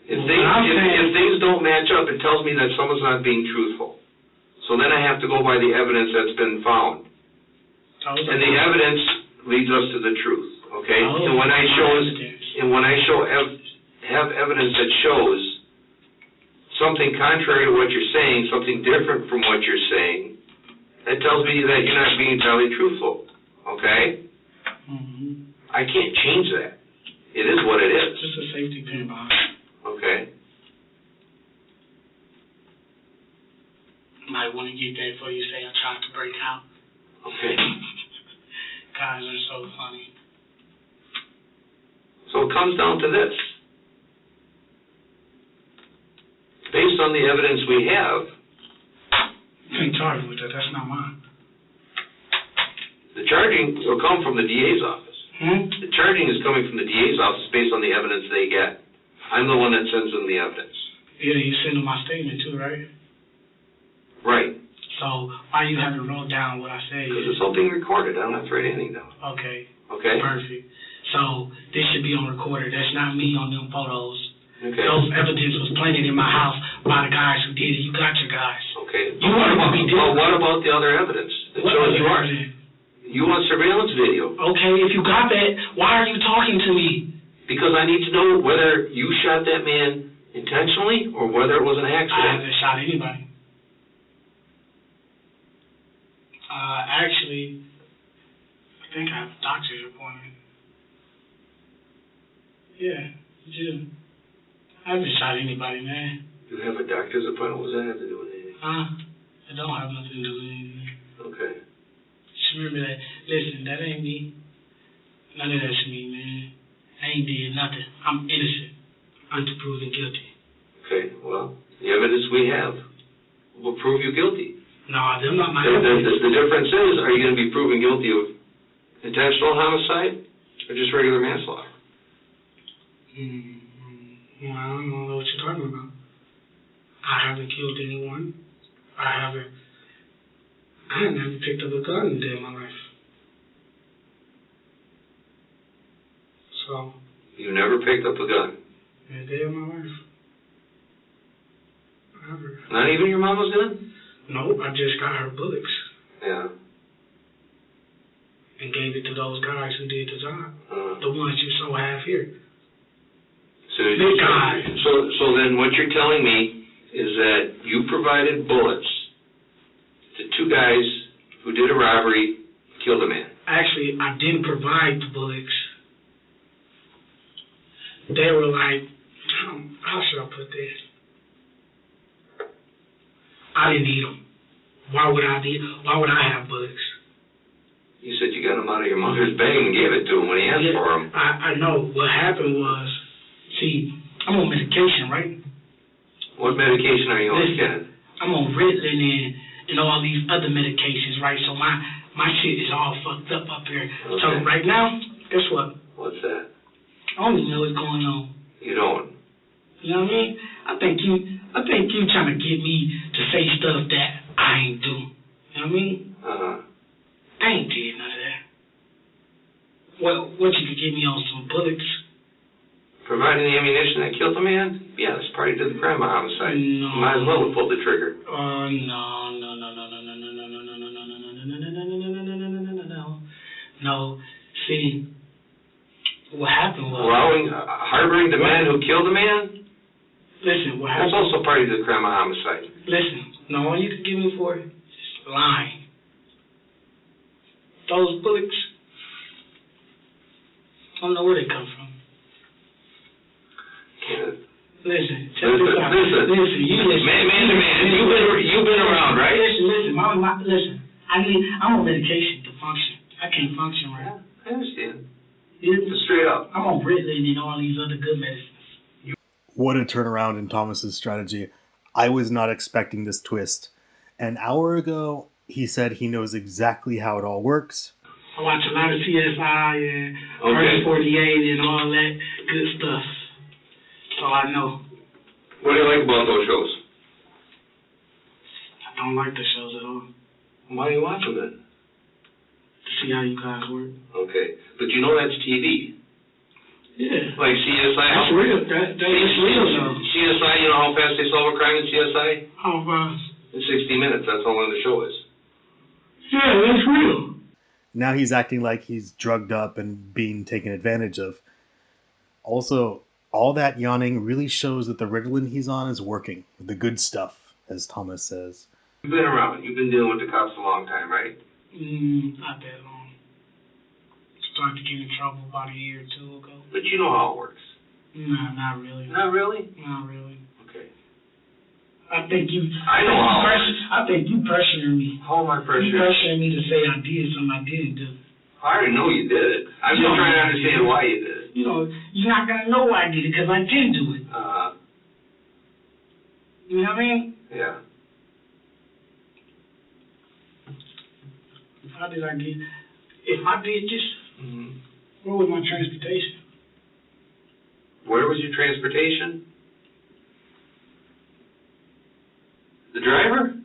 If things don't match up, it tells me that someone's not being truthful. So then I have to go by the evidence that's been found. And the evidence leads us to the truth, okay? And when I have evidence that shows something contrary to what you're saying, something different from what you're saying, that tells me that you're not being entirely truthful, okay? Mm-hmm. I can't change that. It is what it is. Just a safety pin behind. Okay. Might want to get that before you say I tried to break out. Okay. Guys are so funny. So it comes down to this. Based on the evidence we have, you ain't charged with that. That's not mine. The charging will come from the DA's office. Hmm? The charging is coming from the DA's office based on the evidence they get. I'm the one that sends them the evidence. Yeah, you send them my statement too, right? Right. So why you haven't wrote down what I said? Because it's all being recorded. I don't have to write anything down. Okay. Okay. Perfect. So this should be on recorder. That's not me on them photos. Okay. Those evidence was planted in my house by the guys who did it. You got your guys. Okay. What about the other evidence that shows you are? You want surveillance video. Okay, if you got that, why are you talking to me? Because I need to know whether you shot that man intentionally or whether it was an accident. I haven't shot anybody. Actually, I think I have a doctor's appointment. Yeah, I do. I haven't shot anybody, man. You have a doctor's appointment? What does that have to do with anything? It don't have nothing to do with anything. Okay. Just remember that. Listen, that ain't me. None of that's me, man. I ain't did nothing. I'm innocent. Until proven guilty. Okay, well, the evidence we have will prove you guilty. No, them not my The difference is, are you going to be proven guilty of intentional homicide Or just regular manslaughter? Well, I don't know what you're talking about. I haven't killed anyone. I never picked up a gun in a day of my life. So. You never picked up a gun? In a day of my life. Never. Not even your mama's gun? Nope, I just got her bullets. Yeah. And gave it to those guys who did the job. The ones you saw half here. Big guys. So then what you're telling me is that you provided bullets to two guys who did a robbery, killed a man. Actually, I didn't provide the bullets. They were like, how should I put this? I didn't need them. Why would I have bullets? You said you got them out of your mother's bag and gave it to him when he asked for them. I know. What happened was, see, I'm on medication, right? What medication are you on, Kenneth? I'm on Ritalin and all these other medications, right? So my shit is all fucked up here. Okay. So right now, guess what? What's that? I don't even know what's going on. You don't? You know what I mean? I think you trying to get me to say stuff that I ain't do. You know what I mean? I ain't did none of that. What you could get me on some bullets? Providing the ammunition that killed the man? Yeah, that's party to the crime of homicide. No. You might as well have pulled the trigger. No. See, what happened was... Harboring the man who killed the man? Listen, what happened... That's also party to the crime of homicide. Listen, no, all you could give me for it is lying. Those bullets, I don't know where they come from. Kenneth. Listen, check this out. Listen, you listen. Man to man, you've been around, right? Listen, listen. I'm on medication to function. I can't function right. Yeah, I understand. Yeah. Straight up. I'm on Ritalin and all these other good medicines. What a turnaround in Thomas's strategy. I was not expecting this twist. An hour ago, he said he knows exactly how it all works. I watch a lot of CSI and RS-48 and all that good stuff. So I know. What do you like about those shows? I don't like the shows at all. Why do you watch them then? To see how you guys work. Okay. But you know that's TV. Yeah. Like CSI. That's real. That's real though. CSI, you know how fast they solve a crime in CSI? How fast? In 60 minutes. That's how long the show is. Yeah, that's real. Now he's acting like he's drugged up and being taken advantage of. Also, all that yawning really shows that the Ritalin he's on is working. The good stuff, as Thomas says. You've been around. You've been dealing with the cops a long time, right? Not that long. Started to get in trouble about a year or two ago. But you know how it works. No, not really. Not really? Not really. Okay. I think you pressuring me. How am I pressuring? You pressuring me to say I did something I didn't do. I already know you did it. I'm just trying to understand why you did it. You know, you're not going to know why I did it because I didn't do it. You know what I mean? Yeah. How did I get... If I did this, where was my transportation? Where was your transportation? The driver?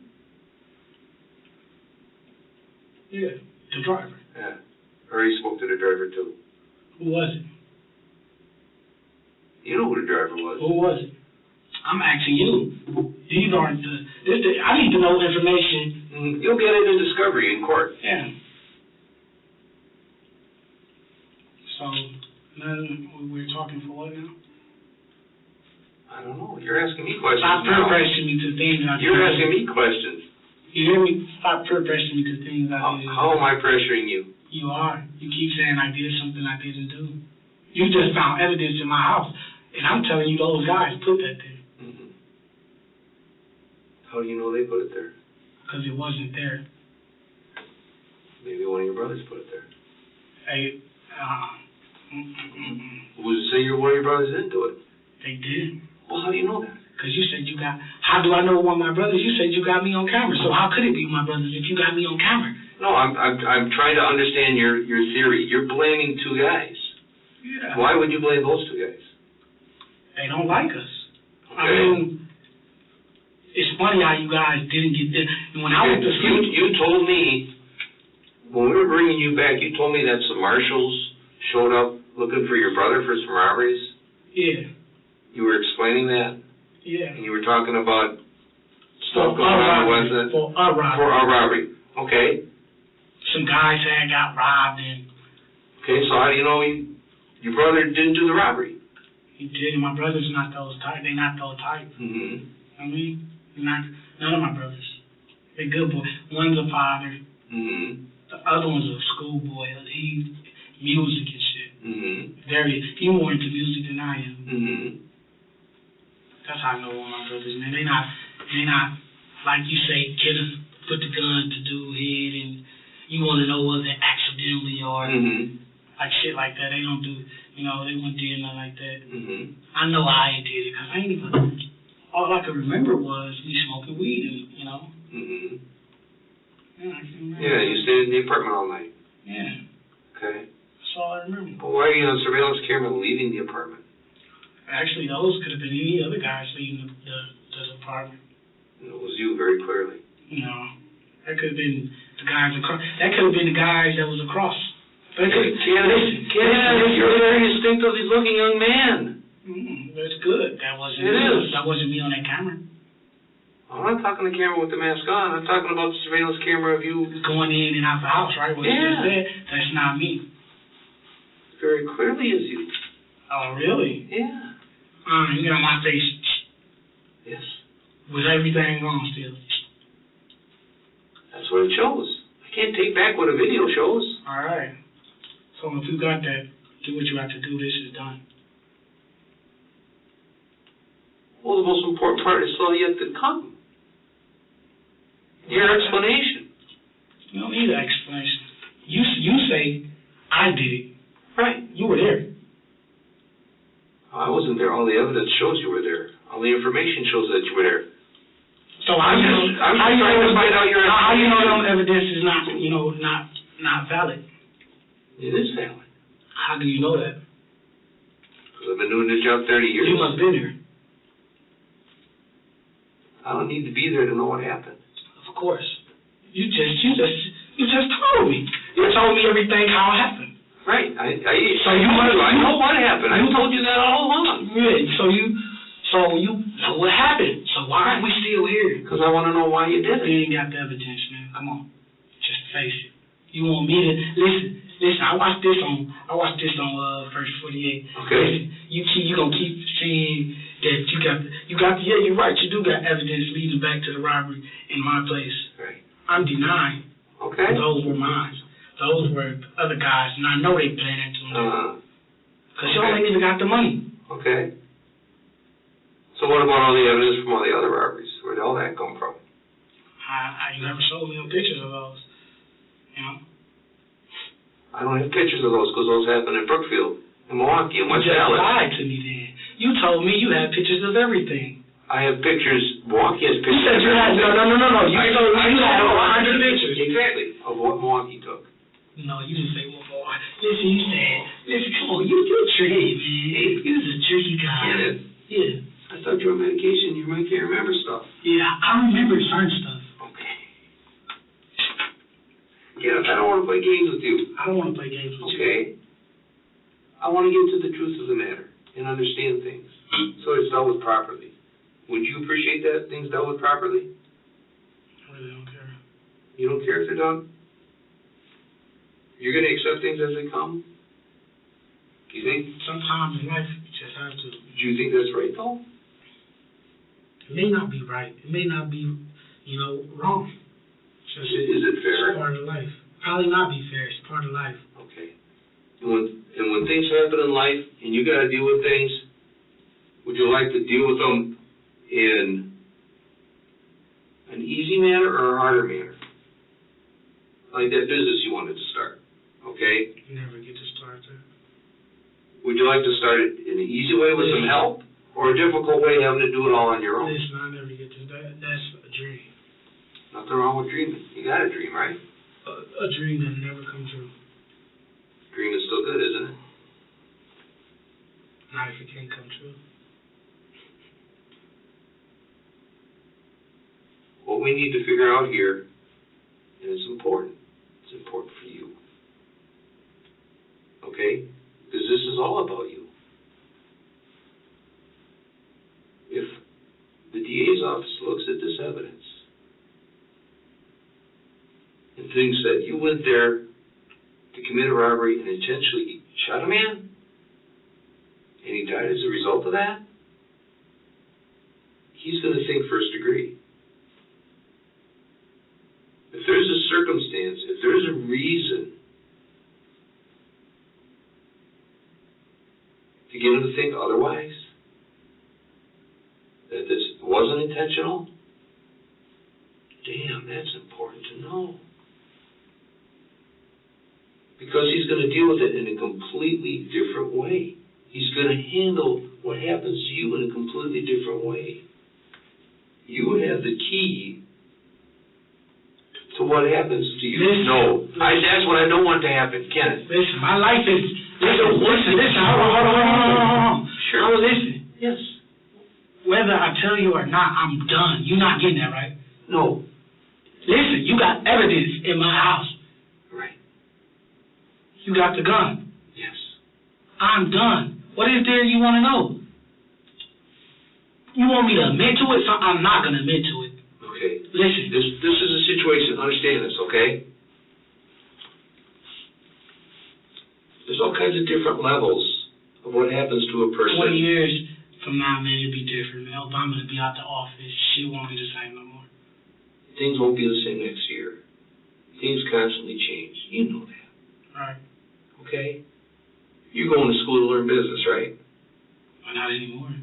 Yeah, the driver. Yeah. Or you spoke to the driver too. Who was it? You know who the driver was. Who was it? I'm asking you. These aren't I need to know information. You'll get it in discovery in court. Yeah. So, then we're talking for what now? I don't know. You're asking me questions. Stop peer-pressuring me to things I did. You're asking me questions. You hear me? Stop peer-pressuring me to things I did. How am I pressuring you? You are. You keep saying I did something I didn't do. You just found evidence in my house, and I'm telling you those guys put that there. How do you know they put it there? Because it wasn't there. Maybe one of your brothers put it there. Hey, Who's to say one of your brothers didn't do it? They did. Well, how do you know that? Because you said you got... How do I know one of my brothers? You said you got me on camera. So how could it be my brothers if you got me on camera? No, I'm trying to understand your theory. You're blaming two guys. Yeah. Why would you blame those two guys? They don't like us. Okay. I mean, it's funny how you guys didn't get there. When I went to sleep, You told me, when we were bringing you back, you told me that some marshals showed up looking for your brother for some robberies. yeah, You were explaining that, yeah. and you were talking about For stuff going on, wasn't it? For a robbery. For a robbery. Okay. Some guys had got robbed, and Okay, so how do you know your brother didn't do the robbery? he did. And my brothers not those type. They not those type. Mm-hmm. I mean, none of my brothers. They're good boys. One's a father. Mm-hmm. The other one's a schoolboy. He music and shit. Mm-hmm. He more into music than I am. Mm-hmm. That's how I know all my brothers, man. They not like you say, put the gun to do it, and you want to know whether they accidentally or like shit like that. They don't do, they wouldn't do nothing like that. Mm-hmm. I know I ain't did it, because I ain't even, all I could remember was me smoking weed, and, Mm-hmm. Yeah, I can remember. Yeah, you stayed in the apartment all night. Yeah, Okay. that's all I remember. Well, why are you on surveillance camera leaving the apartment? Actually, those could have been any other guys leaving the apartment. It was you very clearly. That could have been the guys across. That could have been the guys that was across. But Kenneth, you're a very distinctively looking young man. That's good. That wasn't It me. is. That wasn't me on that camera. I'm not talking the camera with the mask on. I'm talking about the surveillance camera of you. Going in and out the house, right? What you just said, that's not me. Very clearly is you. Oh, really? Yeah. You got my face. Yes. Was everything wrong still? That's what it shows. I can't take back what a video shows. All right. So if you got that, do what you have to do. This is done. Well, the most important part is still yet to come. Your explanation. You don't need an explanation. You say, I did it. Right. You were there. I wasn't there. All the evidence shows you were there. All the information shows that you were there. So I'm just trying to find out your how you know explanation. them evidence is not valid? It is valid. How do you know that? Because I've been doing this job 30 years. You must have been there. I don't need to be there to know what happened. Of course. You just told me. You told me everything how it happened. Right. I know what happened. I told you that all along. Yeah. So you know what happened. So why are we still here? Because I want to know why you did it. You ain't got the evidence, man. Come on. Just face it. You want me to listen? I watched this on First 48. Okay. Listen, you gonna keep saying that you're right. You do got evidence leading back to the robbery in my place. Right. I'm denying. Okay. Those were mine. Those were other guys, and I know they planned to them. Because y'all ain't even got the money. Okay. So what about all the evidence from all the other robberies? Where did all that come from? You never showed me no pictures of those. I don't have pictures of those because those happened in Brookfield, in Milwaukee, in West You just Dallas. lied to me then. You told me you had pictures of everything. I have pictures. Milwaukee has pictures. You said you had, no. You told me you had over 100 pictures. Exactly. Of what Milwaukee took. No, you didn't say one more. Listen, you said, come on, you're tricky, man. You're a tricky guy. Yeah. I thought you were on medication. You might can't remember stuff. Yeah, I remember certain stuff. Okay. Yeah, I don't want to play games with you. I don't want to play games with you. Okay. I want to get to the truth of the matter and understand things so it's dealt with properly. Would you appreciate that things dealt with properly? I really don't care. You don't care if they're done? You're going to accept things as they come? You think? Sometimes in life, you just have to. Do you think that's right, though? It may not be right. It may not be, wrong. Is it fair? It's part of life. Probably not be fair. It's part of life. Okay. And when things happen in life and you got to deal with things, would you like to deal with them in an easy manner or a harder manner? Like that business you wanted to start, okay? You never get to start there. Would you like to start it in an easy way with some help or a difficult way having to do it all on your own? Listen, I never get to that. That's a dream. Nothing wrong with dreaming. You got a dream, right? A dream that never comes true. Dream is still good, isn't it? life, it can't come true. What we need to figure out here, and it's important for you, okay? Because this is all about you. If the DA's office looks at this evidence and thinks that you went there to commit a robbery and intentionally shot a man, and he died as a result of that, he's going to think first degree. If there's a circumstance, if there's a reason to get him to think otherwise, that this wasn't intentional, damn, that's important to know. Because he's going to deal with it in a completely different way. He's going to handle what happens to you in a completely different way. You have the key to what happens to you. No, that's what I don't want to happen, Kenneth. Listen, my life is... Listen, hold on. Sure. Oh, listen. Yes. Whether I tell you or not, I'm done. You're not getting that, right? No. Listen, you got evidence in my house. Right. You got the gun. Yes. I'm done. What is there you want to know? You want me to admit to it? So I'm not going to admit to it. Okay. Listen. This is a situation. Understand this, okay? There's all kinds of different levels of what happens to a person. 20 years from now, man, it'll be different, man. Obama will be out the office. She won't be the same no more. Things won't be the same next year. Things constantly change. You know that. Right. Okay? You're going to school to learn business, right? Well, not anymore.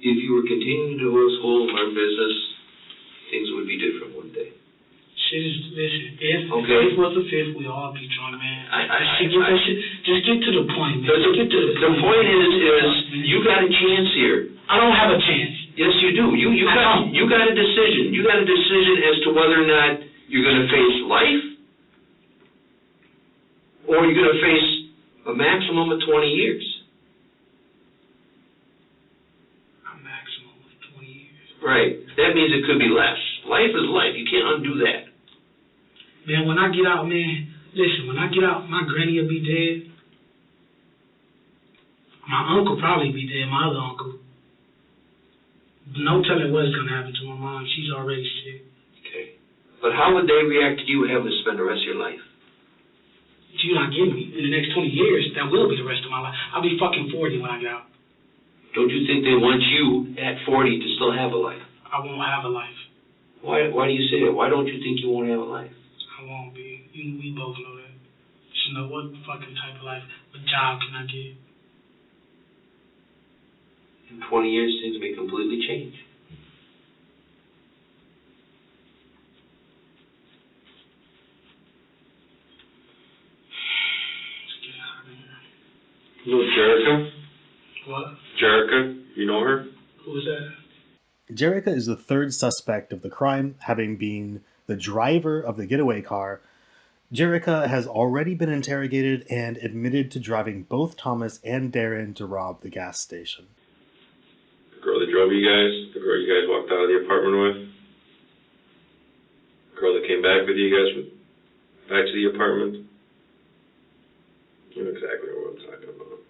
If you were continuing to go to school and learn business, things would be different one day. Shit is, listen, if okay. it was the fifth, we all be drunk, man. Just get to the point, man. The point is you got a chance here. I don't have a chance. Yes, you do. You got a decision. You got a decision as to whether or not you're going to face life or you're going to face a maximum of 20 years. A maximum of 20 years. Right. That means it could be less. Life is life. You can't undo that. Man, when I get out, man, listen, when I get out, my granny will be dead. My uncle probably be dead, my other uncle. No telling what's going to happen to my mom. She's already sick. Okay. But how would they react to you having to spend the rest of your life? You're not getting me. In the next 20 years, that will be the rest of my life. I'll be fucking 40 when I get out. Don't you think they want you at 40 to still have a life? I won't have a life. Why do you say that? Why don't you think you won't have a life? I won't be. We both know that. Just know what fucking type of life, what job can I get? In 20 years, things may completely change. Let's get out of here. You know Jerica? What? Jerica, you know her? Who is that? Jerica is the third suspect of the crime, having been the driver of the getaway car. Jerica has already been interrogated and admitted to driving both Thomas and Darrin to rob the gas station. The girl that drove you guys? The girl you guys walked out of the apartment with? The girl that came back with you guys back to the apartment? You know exactly what I'm talking about.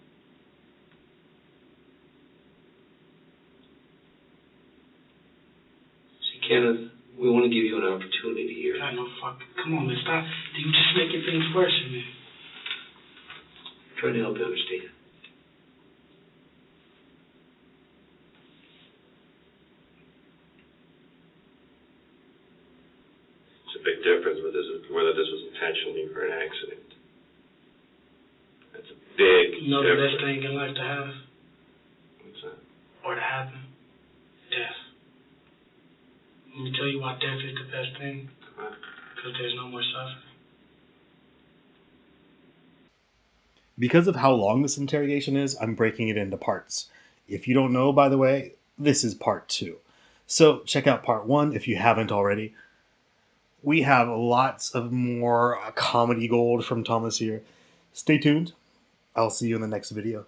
See, Kenneth, we want to give you an opportunity here. I know, fuck. Come on, man, stop. You just making things worse, man. I'm trying to help you understand. It's a big difference whether this was intentionally or an accident. That's a big You know the difference. best thing in life to have? What's that? Or to happen? Death. Let me tell you why death is the best thing. Because there's no more suffering. Because of how long this interrogation is, I'm breaking it into parts. If you don't know, by the way, this is part 2. So check out part 1 if you haven't already. We have lots of more comedy gold from Thomas here. Stay tuned. I'll see you in the next video.